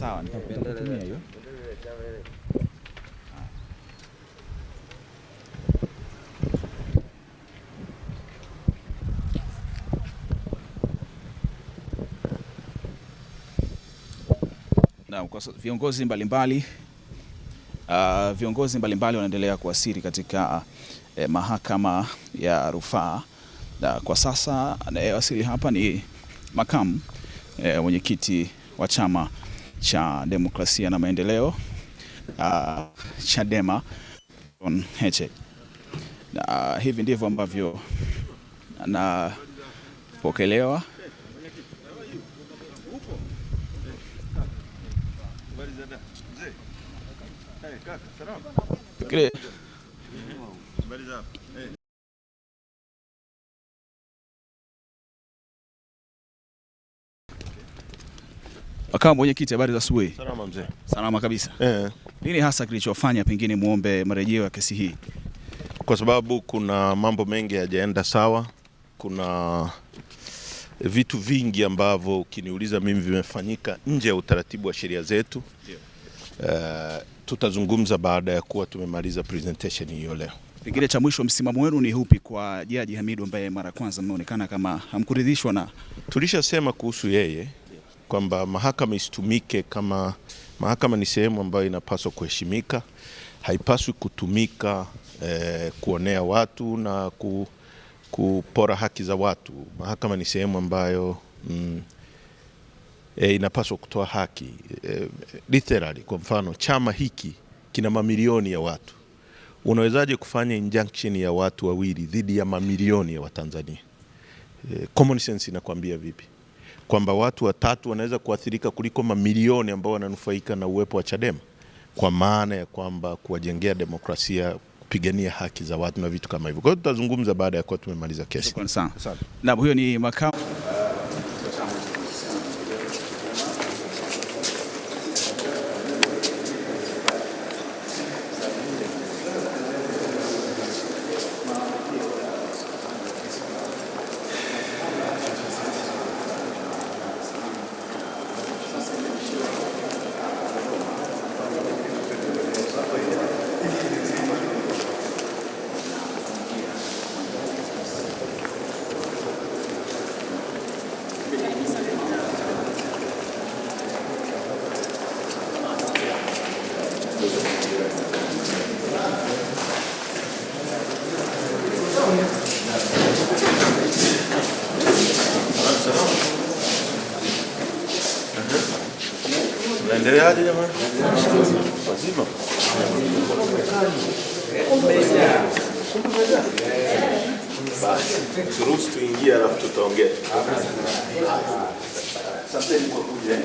Sawa, nitakutumia hiyo. Na kwa viongozi mbalimbali wanaendelea kuwasili katika mahakama ya rufaa. Na kwa sasa anayewasili hapa ni makamu mwenyekiti wa Chama cha Demokrasia na Maendeleo Chadema, John Heche. Na hivi ndivyo ambavyo anapokelewa. Makamu mwenyekiti, habari za asubuhi. Salama mzee. Salama kabisa. Nini hasa kilichofanya pengine muombe marejeo ya kesi hii? Kwa sababu kuna mambo mengi hayajaenda sawa. Kuna vitu vingi ambavyo ukiniuliza mimi vimefanyika nje ya utaratibu wa sheria zetu. Tutazungumza baada ya kuwa tumemaliza presentation hiyo leo. Pengine cha mwisho, msimamo wenu ni upi kwa Jaji Hamidu ambaye mara kwanza mmeonekana kama hamkuridhishwa na? Tulishasema kuhusu yeye kwamba mahakama isitumike kama mahakama ni sehemu ambayo inapaswa kuheshimika, haipaswi kutumika kuonea watu na kupora haki za watu. Mahakama ni sehemu ambayo inapaswa kutoa haki. Literally, kwa mfano chama hiki kina mamilioni ya watu. Unawezaje kufanya injunction ya watu wawili dhidi ya mamilioni ya Watanzania? Common sense inakwambia vipi? Kwamba watu watatu wanaweza kuathirika kuliko mamilioni ambao wananufaika na uwepo wa Chadema, kwa maana ya kwamba kuwajengea demokrasia, kupigania haki za watu na vitu kama hivyo. Kwa hiyo tutazungumza baada ya kuwa tumemaliza kesi. Na huyo ni makamu Naendeleaje jamani? Wazima. Turuhusu tuingie alafu tutaongea. Asanteni kwa kuja.